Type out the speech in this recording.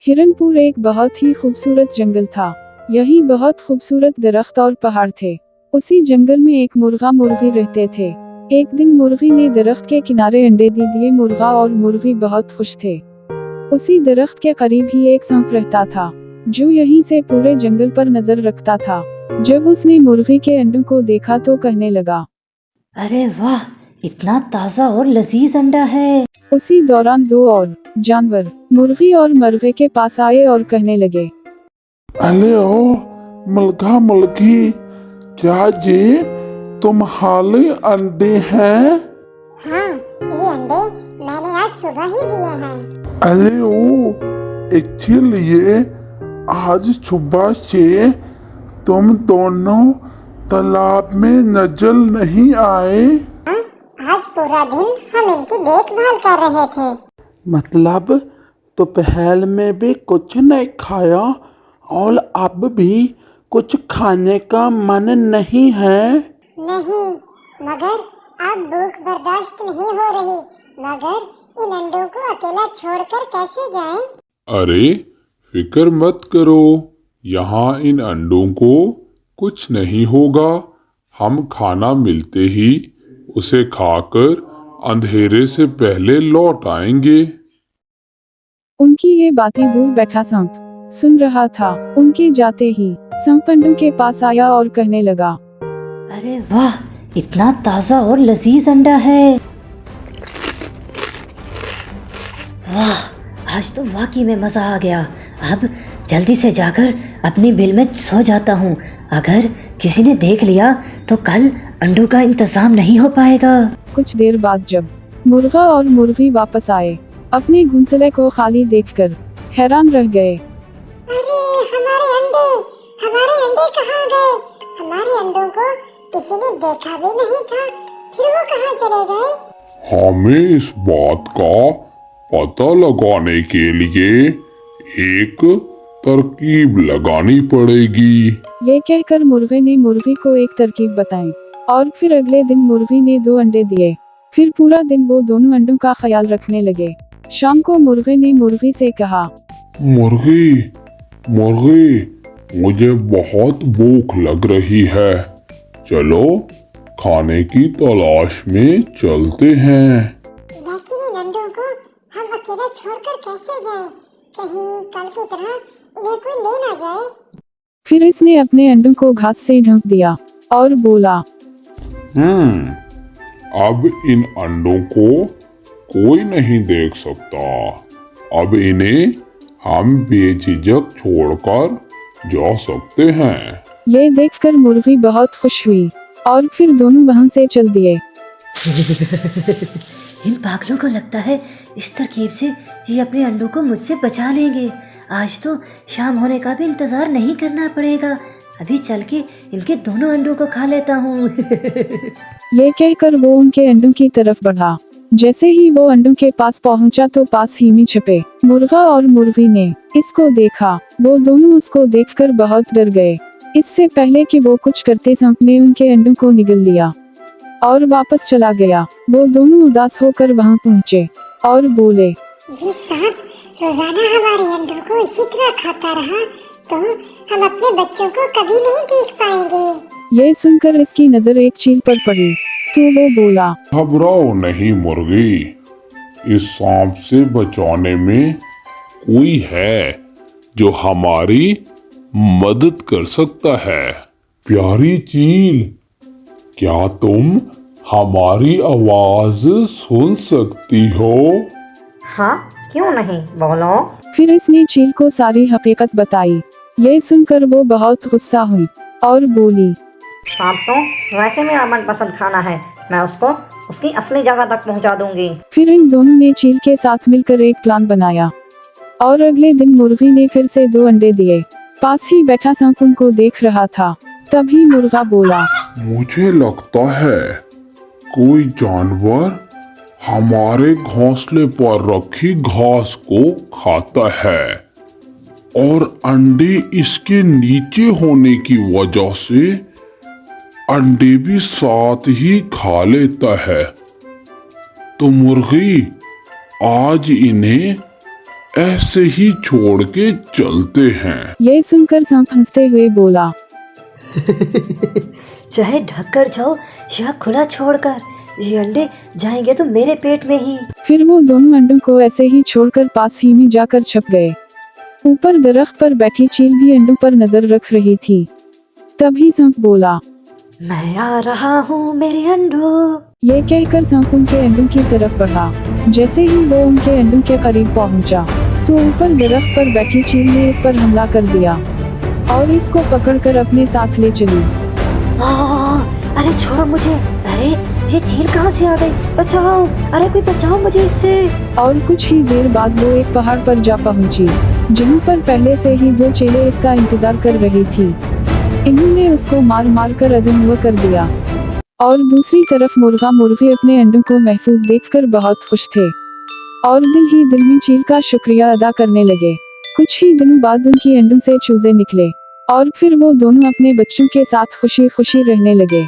हिरनपुर एक बहुत ही खूबसूरत जंगल था। यही बहुत खूबसूरत दरख्त और पहाड़ थे। उसी जंगल में एक मुर्गा मुर्गी रहते थे। एक दिन मुर्गी ने दरख्त के किनारे अंडे दिए। मुर्गा और मुर्गी बहुत खुश थे। उसी दरख्त के करीब ही एक सांप रहता था, जो यहीं से पूरे जंगल पर नजर रखता था। जब उसने मुर्गी के अंडों को देखा तो कहने लगा, अरे वाह, इतना ताज़ा और लजीज अंडा है। उसी दौरान दो और जानवर मुर्गी और मुर्गे के पास आए और कहने लगे, अरे ओ मुर्गा मुर्गी, क्या ये तुम्हारे अंडे हैं? हाँ, ये अंडे मैंने आज सुबह ही दिए हैं। अरे ओ, इसीलिए आज सुबह से तुम दोनों तालाब में नजर नहीं आए। आज पूरा दिन हम इनकी देखभाल कर रहे थे। मतलब दोपहर में भी कुछ नहीं खाया और अब भी कुछ खाने का मन नहीं है? नहीं, मगर अब भूख बर्दाश्त नहीं हो रही। मगर इन अंडों को अकेला छोड़कर कैसे जाएं? अरे फिक्र मत करो, यहाँ इन अंडों को कुछ नहीं होगा। हम खाना मिलते ही उसे खाकर अंधेरे से पहले लौट आएंगे। उनकी ये बातें दूर बैठा सांप सुन रहा था। उनके जाते ही सांप अंडों के पास आया और कहने लगा, अरे वाह, इतना ताज़ा और लजीज अंडा है। वाह, आज तो वाकई में मज़ा आ गया। अब जल्दी से जाकर अपनी बिल में सो जाता हूँ। अगर किसी ने देख लिया तो कल अंडों का इंतजाम नहीं हो पाएगा। कुछ देर बाद जब मुर्गा और मुर्गी वापस आए, अपने घोंसले को खाली देखकर हैरान रह गए। अरे हमारे अंडे कहाँ गए? हमारे अंडों को किसी ने देखा भी नहीं था, फिर वो कहाँ चले गए? हमें इस बात का पता लगाने के लिए एक तरकीब लगानी पड़ेगी। ये कहकर मुर्गे ने मुर्गी को एक तरकीब बताई और फिर अगले दिन मुर्गी ने 2 अंडे दिए। फिर पूरा दिन वो दोनों अंडों का ख्याल रखने लगे। शाम को मुर्गे ने मुर्गी से कहा, मुर्गी मुर्गी, मुझे बहुत भूख लग रही है, चलो खाने की तलाश में चलते हैं। लेकिन इन अंडों को हम अकेला छोड़कर कैसे जाएं? कहीं कल की तरह इन्हें कोई ले ना जाए। फिर इसने अपने अंडों को घास से ढक दिया और बोला, अब इन अंडों को कोई नहीं देख सकता। अब इन्हें हम बेझिझक छोड़कर जा सकते हैं। ये देखकर मुर्गी बहुत खुश हुई और फिर दोनों वहां से चल दिए। इन पागलों को लगता है इस तरकीब से ये अपने अंडों को मुझसे बचा लेंगे। आज तो शाम होने का भी इंतज़ार नहीं करना पड़ेगा। अभी चल के इनके दोनों अंडों को खा लेता हूँ। ये कहकर वो उनके अंडों की तरफ बढ़ा। जैसे ही वो अंडों के पास पहुंचा तो पास ही में छिपे मुर्गा और मुर्गी ने इसको देखा। वो दोनों उसको देखकर बहुत डर गए। इससे पहले कि वो कुछ करते सांप ने उनके अंडों को निगल लिया और वापस चला गया। वो दोनों उदास होकर वहां पहुंचे और बोले, ये सांप रोजाना हमारे अंडों को इसी तरह खाता रहा तो हम अपने बच्चों को कभी नहीं देख पाएंगे। ये सुनकर इसकी नजर एक चील पर पड़ी तो वो बोला, घबराओ नहीं मुर्गी, इस सांप से बचाने में कोई है जो हमारी मदद कर सकता है। प्यारी चील, क्या तुम हमारी आवाज सुन सकती हो? हाँ, क्यों नहीं, बोलो। फिर इसने चील को सारी हकीकत बताई। ये सुनकर वो बहुत गुस्सा हुई और बोली, सांप तो वैसे मेरा मनपसंद खाना है, मैं उसको उसकी असली जगह तक पहुंचा दूंगी। फिर इन दोनों ने चील के साथ मिलकर एक प्लान बनाया और अगले दिन मुर्गी ने फिर से 2 अंडे दिए। पास ही बैठा सांप उनको देख रहा था। तभी मुर्गा बोला, मुझे लगता है कोई जानवर हमारे घोंसले पर रखी घास को खाता है और अंडे इसके नीचे होने की वजह से अंडे भी साथ ही खा लेता है। तो मुर्गी, आज इन्हें ऐसे ही छोड़ के चलते हैं। यह सुनकर सांप हंसते हुए बोला, चाहे ढककर जाओ या खुला छोड़कर, ये अंडे जाएंगे तो मेरे पेट में ही। फिर वो दोनों अंडों को ऐसे ही छोड़कर पास ही में जाकर छुप गए। ऊपर दरख्त पर बैठी चील भी अंडों पर नजर रख रही थी। तभी सांप बोला, मैं आ रहा हूँ मेरे अंडों। ये कहकर सांप उनके अंडों की तरफ बढ़ा। जैसे ही वो उनके अंडों के करीब पहुंचा, तो ऊपर दरख्त पर बैठी चील ने इस पर हमला कर दिया और इसको पकड़कर अपने साथ ले चली। अरे छोड़ो मुझे, अरे ये चील कहाँ से आ गई, बचाओ, अरे कोई बचाओ मुझे इससे। और कुछ ही देर बाद वो एक पहाड़ पर जा पहुंची, जहाँ पर पहले से ही दो चेले इसका इंतजार कर रही थी। इन्होंने उसको मार मार कर अदम कर दिया। और दूसरी तरफ मुर्गा मुर्गी अपने अंडों को महफूज देखकर बहुत खुश थे और दिल ही दिल में चील का शुक्रिया अदा करने लगे। कुछ ही दिनों बाद उनकी अंडों से चूजे निकले और फिर वो दोनों अपने बच्चों के साथ खुशी खुशी रहने लगे।